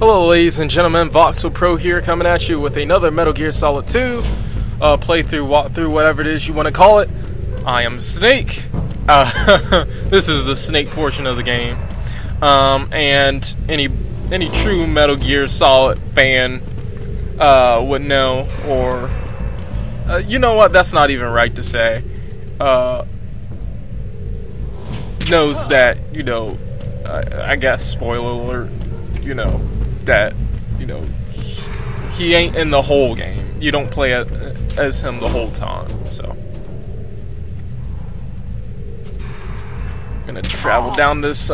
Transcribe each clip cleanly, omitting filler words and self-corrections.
Hello ladies and gentlemen, Voxel Pro here coming at you with another Metal Gear Solid 2 playthrough, walkthrough, whatever it is you want to call it. I am Snake. This is the Snake portion of the game. And any true Metal Gear Solid fan would know, or you know what, that's not even right to say, knows that, you know, I guess, spoiler alert, you know, that, you know, he ain't in the whole game. You don't play as him the whole time, so. Gonna travel down this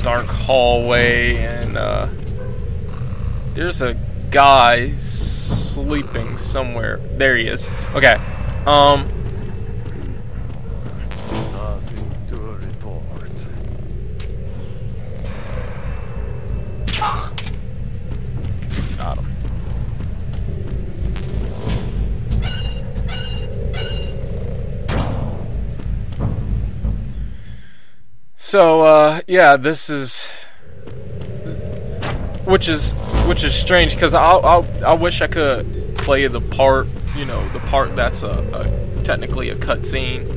dark hallway, and there's a guy sleeping somewhere. There he is. Okay. Nothing to report. Got him. So yeah, this is, which is strange, because I wish I could play the part, you know, the part that's technically a cutscene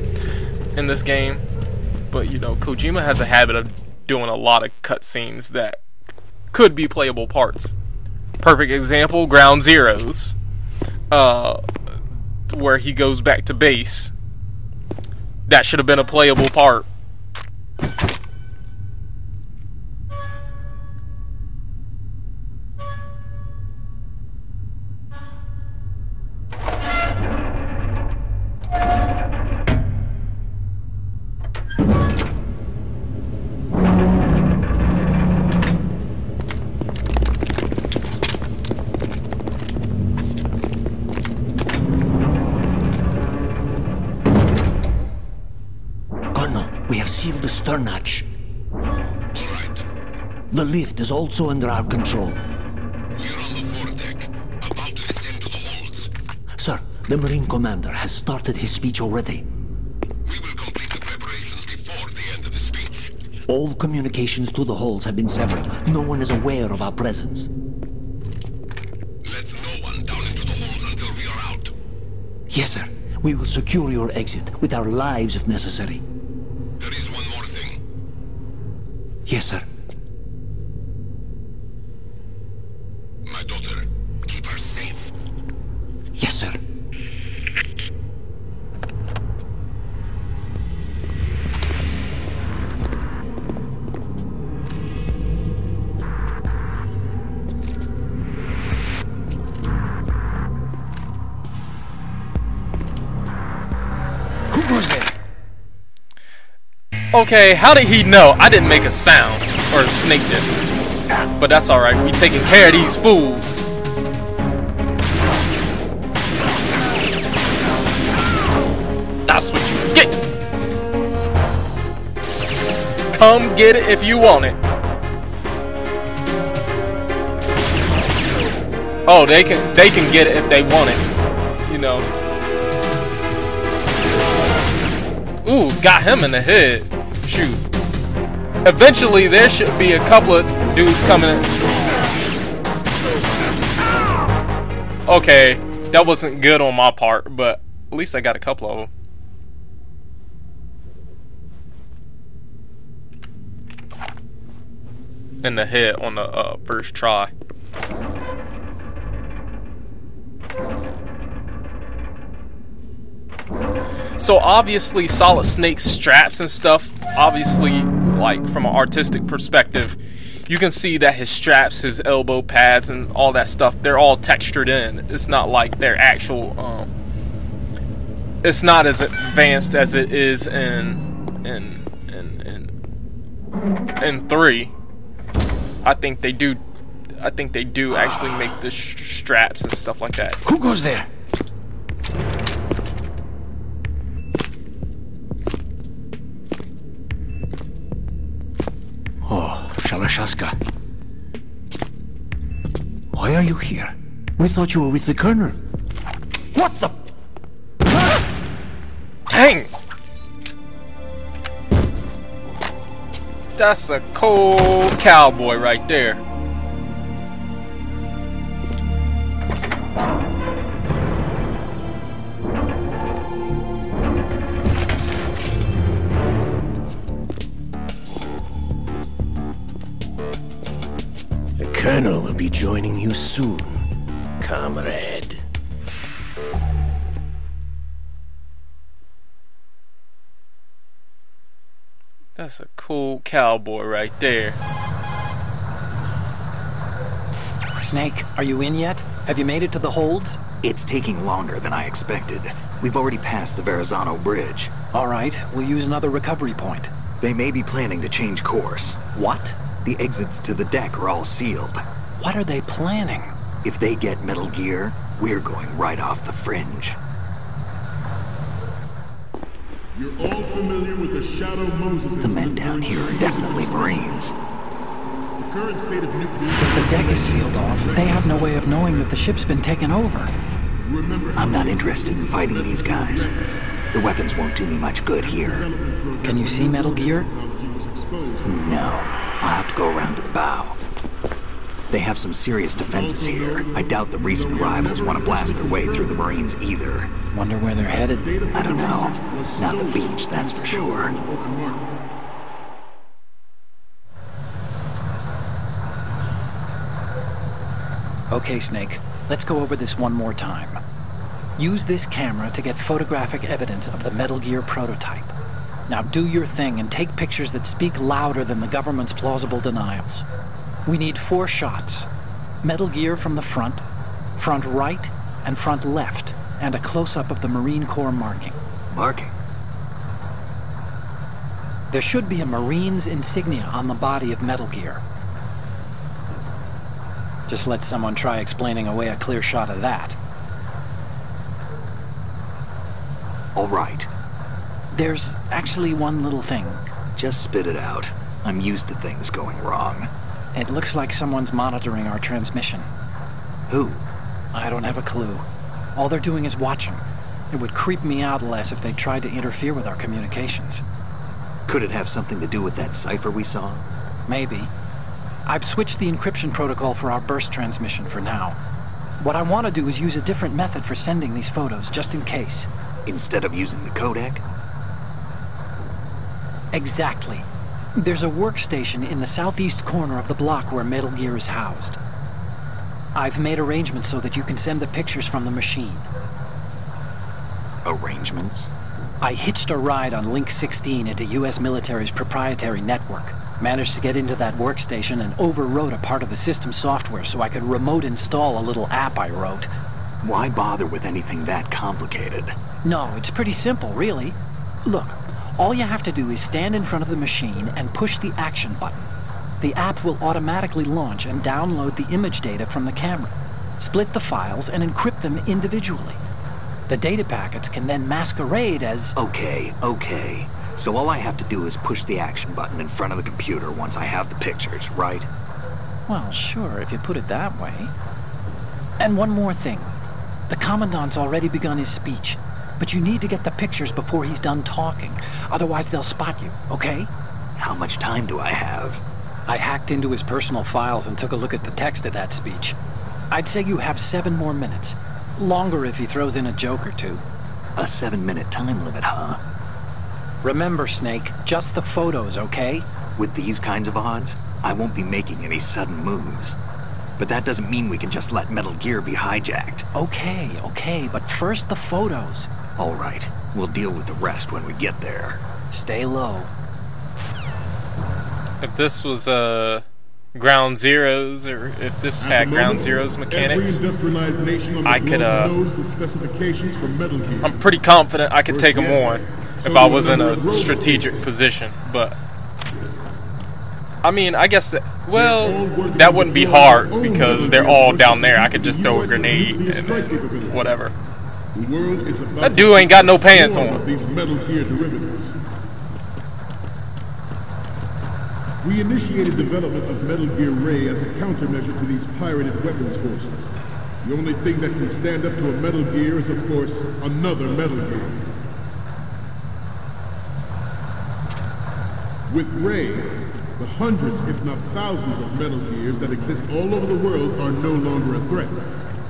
in this game, but you know, Kojima has a habit of doing a lot of cutscenes that could be playable parts. Perfect example, Ground Zeroes, where he goes back to base. That should have been a playable part. We have sealed the stern hatch. All right. The lift is also under our control. We're on the foredeck, about to descend to the holds. Sir, the Marine Commander has started his speech already. We will complete the preparations before the end of the speech. All communications to the holds have been severed. No one is aware of our presence. Let no one down into the holds until we are out. Yes, sir. We will secure your exit with our lives if necessary. There is one more thing. Yes, sir. My daughter, keep her safe. Yes, sir. Who goes there? Okay, how did he know? I didn't make a sound, or Snake did. But that's alright, we taking care of these fools. That's what you get. Come get it if you want it. Oh, they can get it if they want it, you know. Ooh, got him in the head. Shoot. Eventually, there should be a couple of dudes coming in. Okay, that wasn't good on my part, but at least I got a couple of them in the head on the first try. So obviously Solid Snake's straps and stuff, obviously, like from an artistic perspective, you can see that his straps, his elbow pads and all that stuff, they're all textured in. It's not like they're actual, it's not as advanced as it is in 3. I think they do actually make the straps and stuff like that. Who goes there? Oh, Shalashaska. Why are you here? We thought you were with the Colonel. What the? Dang! That's a cold cowboy right there. The Colonel will be joining you soon, comrade. That's a cool cowboy right there. Snake, are you in yet? Have you made it to the holds? It's taking longer than I expected. We've already passed the Verrazano Bridge. All right, we'll use another recovery point. They may be planning to change course. What? The exits to the deck are all sealed. What are they planning? If they get Metal Gear, we're going right off the fringe. You're all familiar with the Shadow Moses. The men down here are definitely Marines. The current state of nuclear... If the deck is sealed off, they have no way of knowing that the ship's been taken over. I'm not interested in fighting these guys. The weapons won't do me much good here. Can you see Metal Gear? No. I'll have to go around to the bow. They have some serious defenses here. I doubt the recent arrivals want to blast their way through the Marines either. Wonder where they're headed. I don't know. Not the beach, that's for sure. Okay, Snake. Let's go over this one more time. Use this camera to get photographic evidence of the Metal Gear prototype. Now do your thing and take pictures that speak louder than the government's plausible denials. We need 4 shots. Metal Gear from the front, front right, and front left, and a close-up of the Marine Corps marking. Marking? There should be a Marine's insignia on the body of Metal Gear. Just let someone try explaining away a clear shot of that. All right. There's actually one little thing. Just spit it out. I'm used to things going wrong. It looks like someone's monitoring our transmission. Who? I don't have a clue. All they're doing is watching. It would creep me out less if they tried to interfere with our communications. Could it have something to do with that cipher we saw? Maybe. I've switched the encryption protocol for our burst transmission for now. What I want to do is use a different method for sending these photos, just in case. Instead of using the codec? Exactly. There's a workstation in the southeast corner of the block where Metal Gear is housed. I've made arrangements so that you can send the pictures from the machine. Arrangements? I hitched a ride on Link 16 into U.S. military's proprietary network. Managed to get into that workstation and overwrote a part of the system software so I could remote install a little app I wrote. Why bother with anything that complicated? No, it's pretty simple, really. Look, all you have to do is stand in front of the machine and push the action button. The app will automatically launch and download the image data from the camera, split the files, and encrypt them individually. The data packets can then masquerade as... Okay. So all I have to do is push the action button in front of the computer once I have the pictures, right? Well, sure, if you put it that way. And one more thing. The Commandant's already begun his speech, but you need to get the pictures before he's done talking. Otherwise, they'll spot you, okay? How much time do I have? I hacked into his personal files and took a look at the text of that speech. I'd say you have 7 more minutes. Longer if he throws in a joke or two. A 7-minute time limit, huh? Remember, Snake, just the photos, okay? With these kinds of odds, I won't be making any sudden moves. But that doesn't mean we can just let Metal Gear be hijacked. Okay, but first the photos. All right, we'll deal with the rest when we get there. Stay low. If this was Ground Zeroes, or if this had Ground Zeroes mechanics, I could, I'm pretty confident I could take them on if I was in a strategic position, but I mean, I guess that, well, that wouldn't be hard because they're all down there. I could just throw a grenade and then whatever. That dude ain't got no pants on. These Metal Gear derivatives. We initiated development of Metal Gear Ray as a countermeasure to these pirated weapons forces. The only thing that can stand up to a Metal Gear is, of course, another Metal Gear. With Ray, The hundreds, if not thousands, of Metal Gears that exist all over the world are no longer a threat.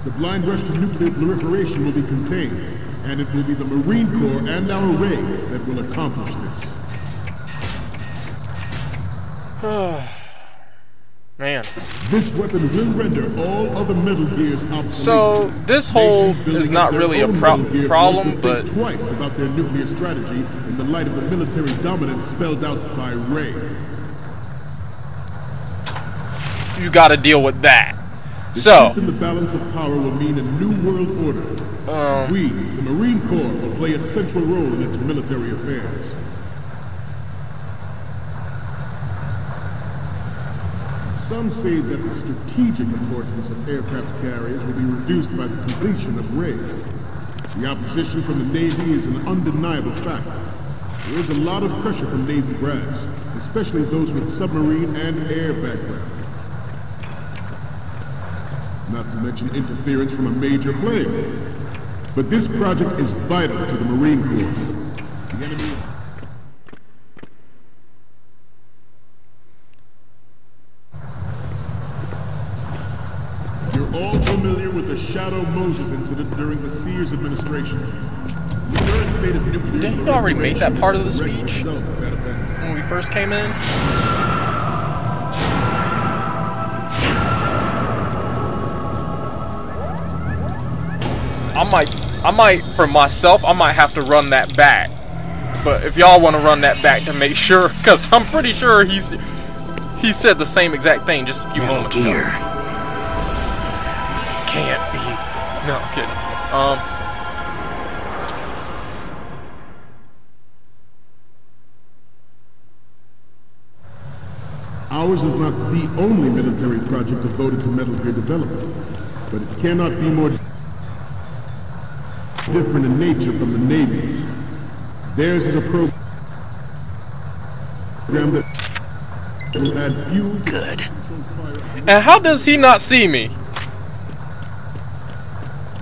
The blind rush to nuclear proliferation will be contained, and it will be the Marine Corps and our Ray that will accomplish this. Man. This weapon will render all other Metal Gears obsolete. So this hole is not really a problem, but twice about their nuclear strategy in the light of the military dominance spelled out by Ray. You got to deal with that. The So shift in the balance of power will mean a new world order. We, the Marine Corps, will play a central role in its military affairs. Some say that the strategic importance of aircraft carriers will be reduced by the completion of Ray. The opposition from the Navy is an undeniable fact. There is a lot of pressure from Navy brass, especially those with submarine and air background. Not to mention interference from a major player. But this project is vital to the Marine Corps. The enemy... You're all familiar with the Shadow Moses incident during the Sears administration. The current state of nuclear... Didn't he already make that part of the speech when we first came in? I might, for myself, I might have to run that back. But if y'all want to run that back to make sure, because I'm pretty sure he said the same exact thing just a few moments ago. Can't be. No, I'm kidding. Ours is not the only military project devoted to Metal Gear development, but it cannot be more different in nature from the Navy's. Theirs is a program that will add fuel. Good. And how does he not see me?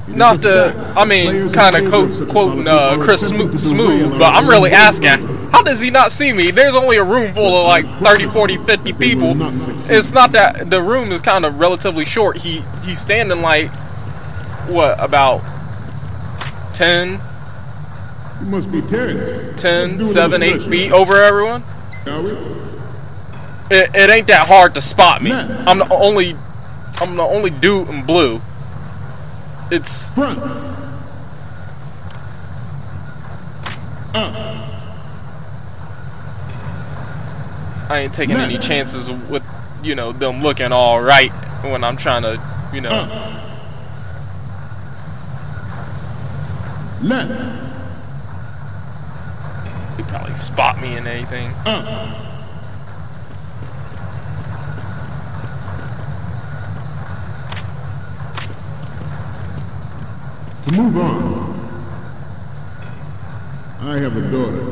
Not to, I mean, kind of quoting Chris Smooth, but I'm really asking, how does he not see me? There's only a room full of like 30, 40, 50 people. It's not that, the room is kind of relatively short. He's standing like, what, about 10? You must be 10, 7, 8 feet over everyone. It ain't that hard to spot me. I'm the only dude in blue. It's front. I ain't taking any chances with, you know, them looking all right when I'm trying to, you know. Left. He'd probably spot me in anything. To move on, I have a daughter,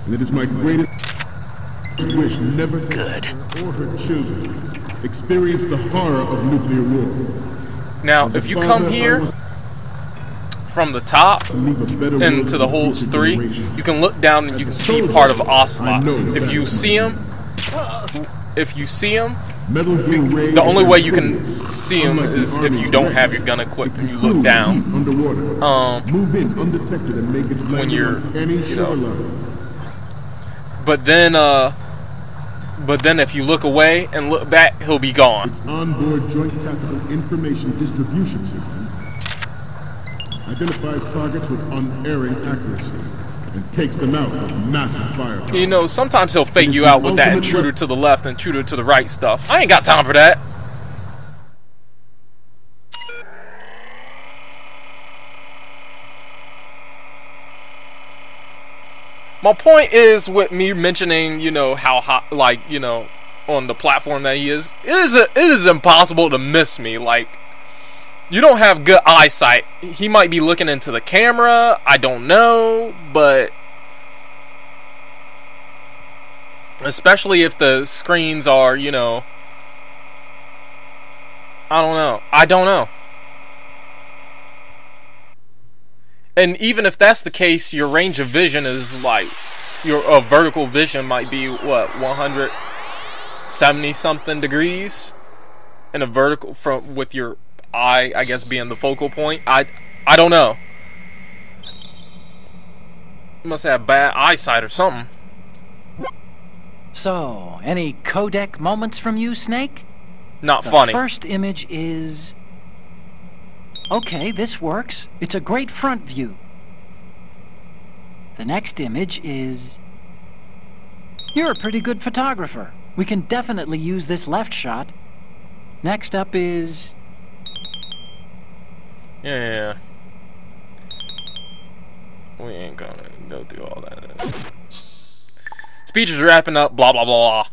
and it is my greatest wish never to have her or her children experience the horror of nuclear war. Now, if you come here from the top into the holds 3, you can look down and you can see part of Ocelot. If you see him, the only way you can see him is if you don't have your gun equipped and you look down. Move in undetected and make its when you're, you know. But then if you look away and look back, he'll be gone. Its onboard joint tactical information distribution system identifies targets with unerring accuracy and takes them out with massive firepower. You know, sometimes he'll fake you out with that intruder to the left and intruder to the right stuff. I ain't got time for that. My point is with me mentioning, you know, how hot, like, you know, on the platform that he is, it is impossible to miss me. Like, you don't have good eyesight. He might be looking into the camera. I don't know, but especially if the screens are, you know, I don't know. And even if that's the case, your range of vision is like, your vertical vision might be, what, 100, 70 something degrees in a vertical from with your eye, I guess, being the focal point. I don't know. You must have bad eyesight or something. So, any codec moments from you, Snake? Not The funny. first image is... Okay, this works. It's a great front view. The next image is... You're a pretty good photographer. We can definitely use this left shot. Next up is... Yeah. We ain't gonna go through all that. Speech is wrapping up, blah, blah, blah.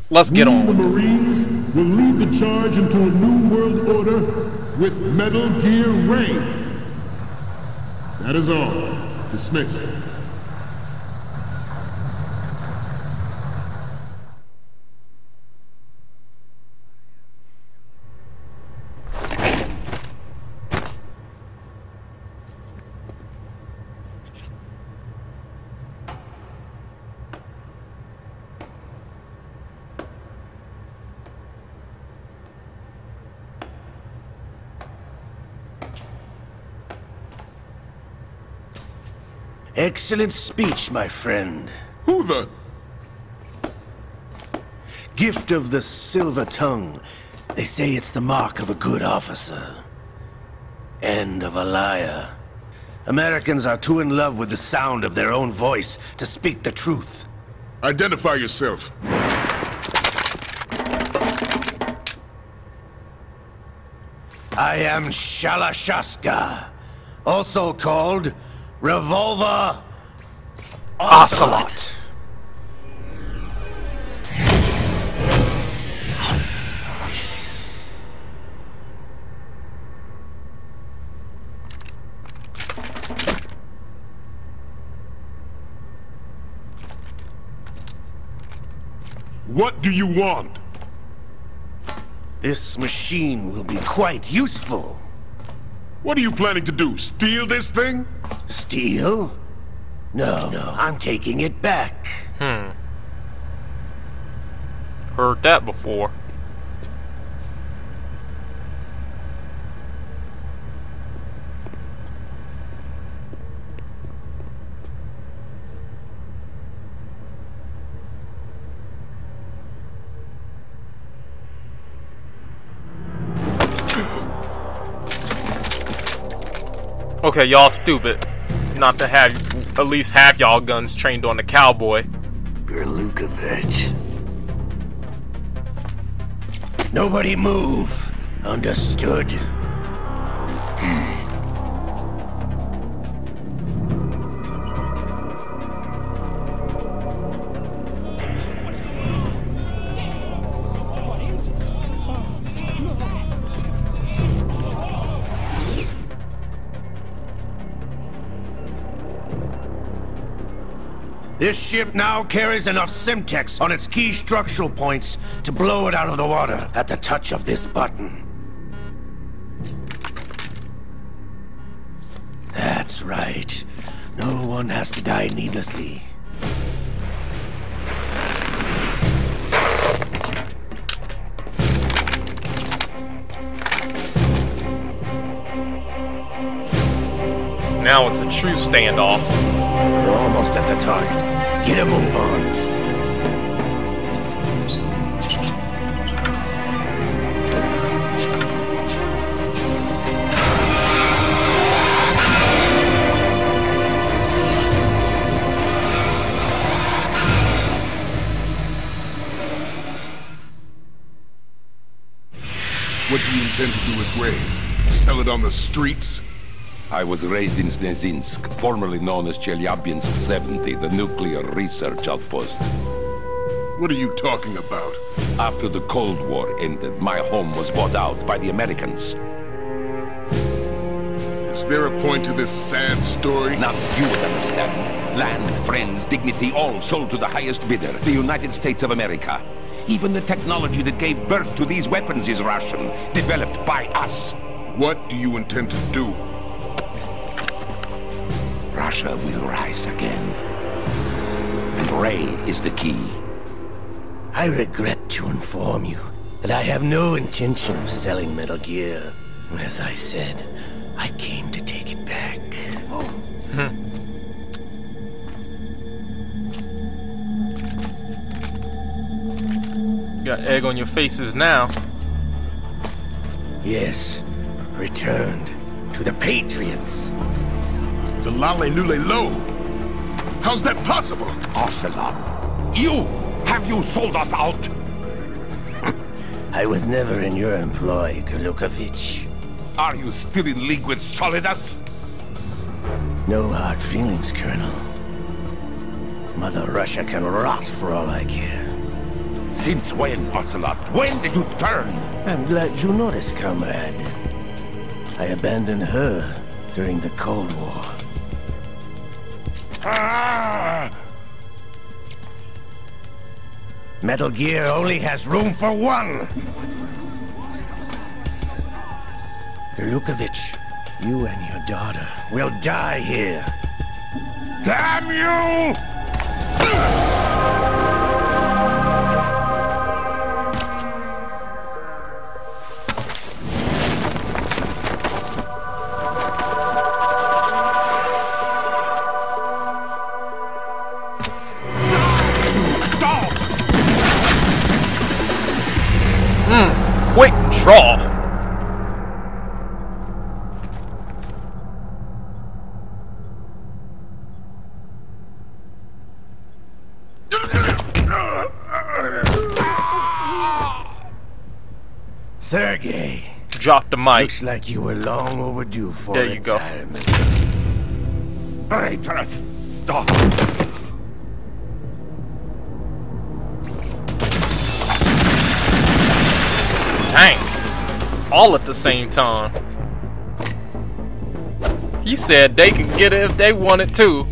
Let's get We, on the with it. Marines, will lead the charge into a new world order with Metal Gear Rain. That is all. Dismissed. Excellent speech, my friend. Who the... Gift of the silver tongue. They say it's the mark of a good officer. And of a liar. Americans are too in love with the sound of their own voice to speak the truth. Identify yourself. I am Shalashaska, also called Revolver Ocelot. What do you want? This machine will be quite useful. What are you planning to do? Steal this thing? Steal? No, I'm taking it back. Heard that before. Okay, y'all stupid. Not to have at least half y'all guns trained on the cowboy. Gerlukovich. Nobody move. Understood? This ship now carries enough Simtex on its key structural points to blow it out of the water at the touch of this button. That's right. No one has to die needlessly. Now it's a true standoff. We're almost at the target. Get a move on. What do you intend to do with Ray? Sell it on the streets? I was raised in Snezinsk, formerly known as Chelyabinsk 70, the nuclear research outpost. What are you talking about? After the Cold War ended, my home was bought out by the Americans. Is there a point to this sad story? Now you would understand. Land, friends, dignity, all sold to the highest bidder, the United States of America. Even the technology that gave birth to these weapons is Russian, developed by us. What do you intend to do? Russia will rise again. And Ray is the key. I regret to inform you that I have no intention of selling Metal Gear. As I said, I came to take it back. You got egg on your faces now. Yes, returned to the Patriots. The Lale Lule Lo. How's that possible? Ocelot, have you sold us out? I was never in your employ, Golukovich. Are you still in league with Solidus? No hard feelings, Colonel. Mother Russia can rot for all I care. Since when, Ocelot? When did you turn? I'm glad you noticed, comrade. I abandoned her during the Cold War. Ah! Metal Gear only has room for one! Golukovich, you and your daughter will die here. Damn you! Quick draw. Sergey, Drop the mic. looks like you were long overdue for There you go. retirement. Traitorous dog! Dang. All at the same time. He said they could get it if they wanted to.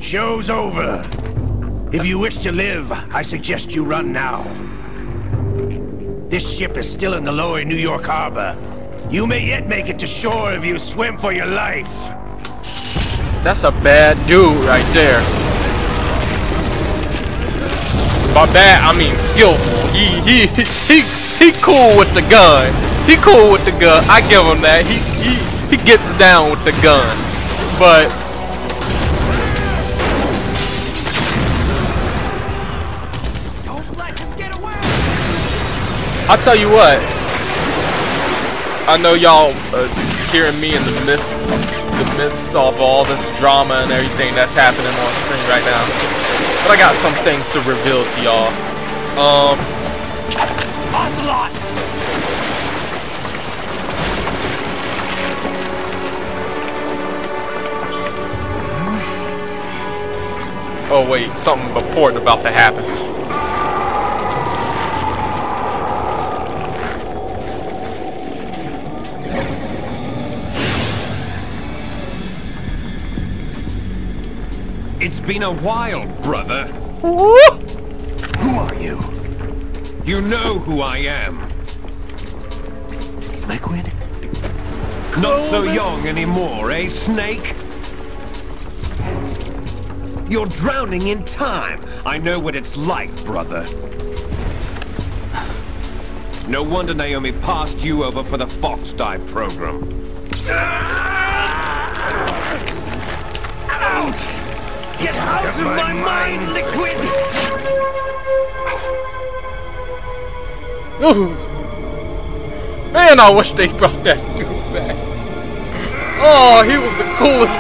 Show's over. If you wish to live, I suggest you run now. This ship is still in the lower New York harbor. You may yet make it to shore if you swim for your life. That's a bad dude right there. By bad, I mean skillful. He cool with the gun. He cool with the gun. I give him that. He gets down with the gun. But I'll tell you what. I know y'all hearing me in the midst of all this drama and everything that's happening on screen right now. But I got some things to reveal to y'all. Ocelot! Oh wait, something important about to happen. It's been a while, brother. Who are you? You know who I am. Liquid? Not so young anymore, eh, Snake? You're drowning in time. I know what it's like, brother. No wonder Naomi passed you over for the Fox Die program. Ouch! Get out of my mind, Liquid! Ooh. Man, I wish they brought that dude back. Oh, he was the coolest.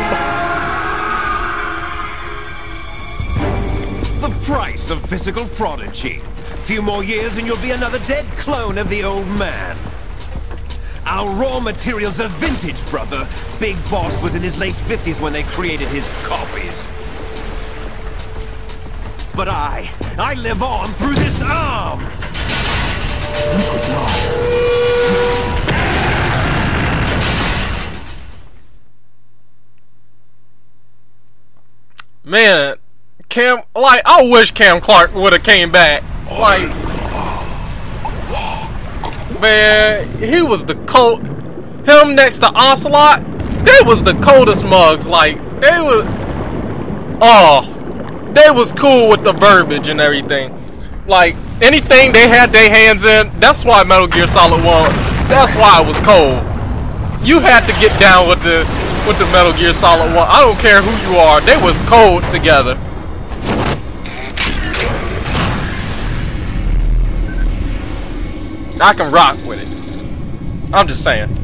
The price of physical prodigy. Few more years and you'll be another dead clone of the old man. Our raw materials are vintage, brother. Big Boss was in his late 50s when they created his copies. But I live on through this arm! Liquid's on. Man, Cam, like, I wish Cam Clark would have came back. Like, man, he was the cold. Him next to Ocelot, they was the coldest mugs. Like, they was, they was cool with the verbiage and everything. Like, anything they had their hands in, that's why Metal Gear Solid 1, that's why it was cold. You had to get down with the Metal Gear Solid 1. I don't care who you are, they was cold together. I can rock with it. I'm just saying.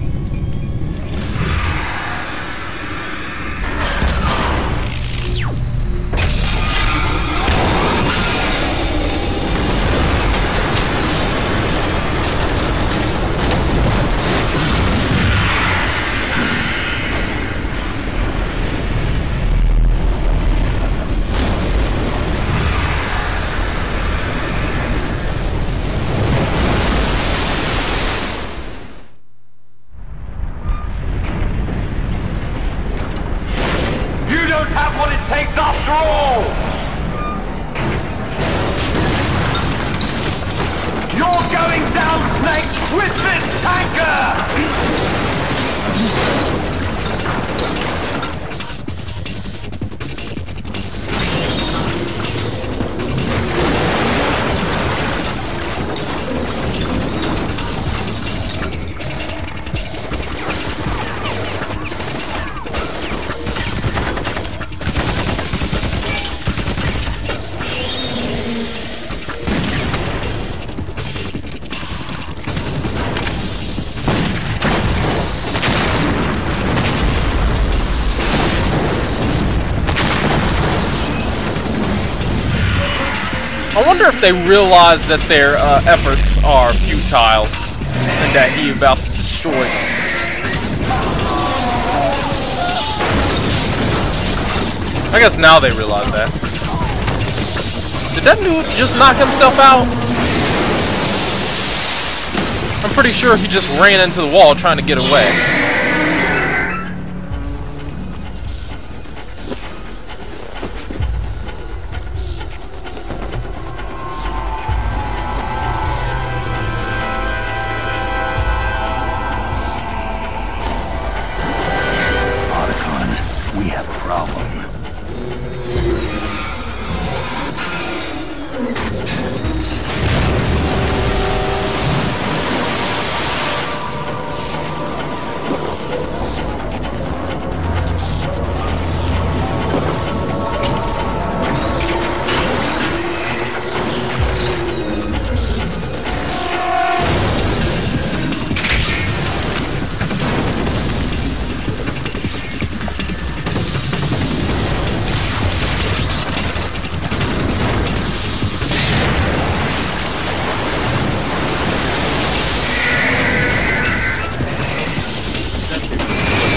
I wonder if they realize that their efforts are futile and that he about to destroy them. I guess now they realize that. Did that dude just knock himself out? I'm pretty sure he just ran into the wall trying to get away.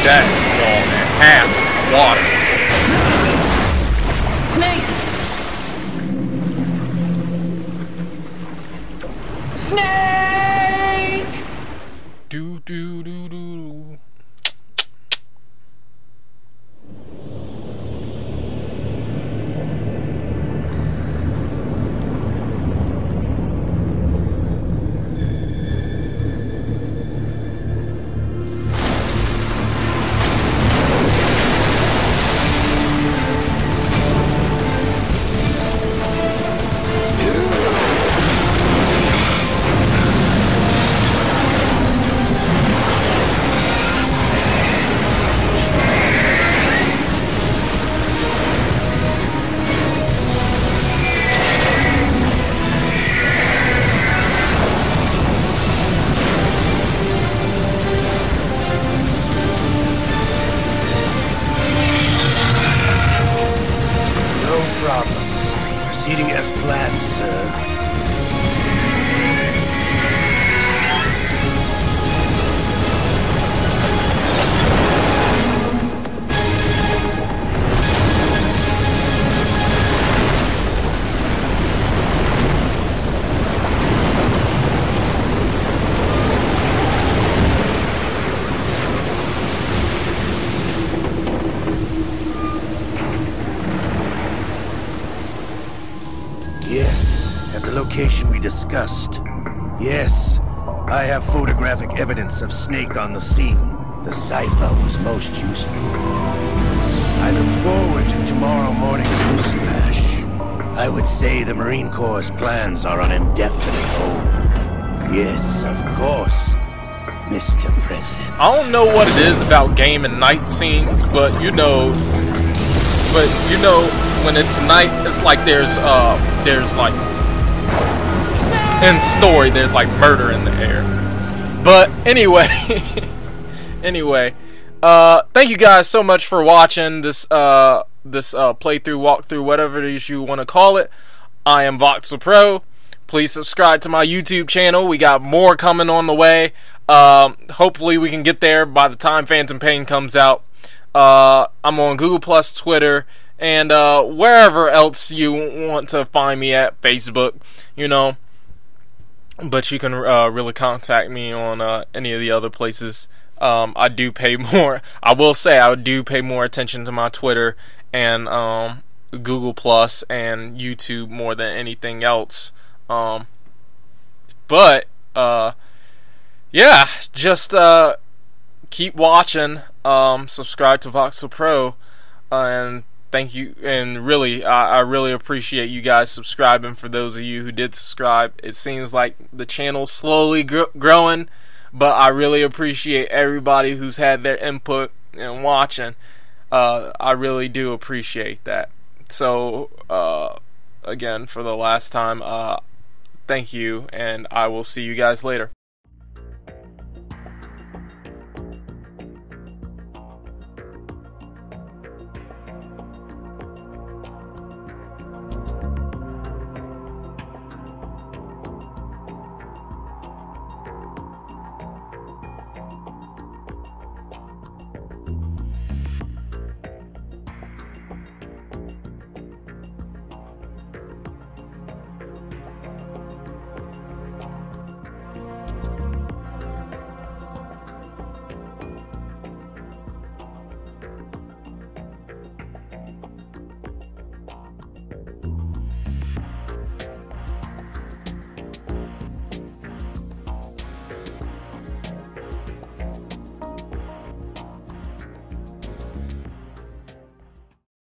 That wall in half water. Snake! Snake! Do do do do. Proceeding as planned, sir. at the location we discussed. Yes, I have photographic evidence of Snake on the scene. The cipher was most useful. I look forward to tomorrow morning's news flash. I would say the Marine Corps' plans are on indefinite hold. Yes, of course, Mr. President. I don't know what it is about game and night scenes, but you know, when it's night, it's like there's like, in story, there's like murder in the air. But anyway, thank you guys so much for watching this playthrough, walkthrough, whatever it is you want to call it. I am Voxel Pro. Please subscribe to my YouTube channel. We got more coming on the way. Hopefully we can get there by the time Phantom Pain comes out. I'm on Google+, Twitter, and wherever else you want to find me at, Facebook, you know. But you can really contact me on any of the other places. I do pay more. I will say I do pay more attention to my Twitter and Google+ and YouTube more than anything else. But yeah, just keep watching. Subscribe to Voxel Pro, and thank you. And really, I really appreciate you guys subscribing. For those of you who did subscribe, it seems like the channel's slowly growing, but I really appreciate everybody who's had their input and watching. I really do appreciate that. So again, for the last time, thank you, and I will see you guys later.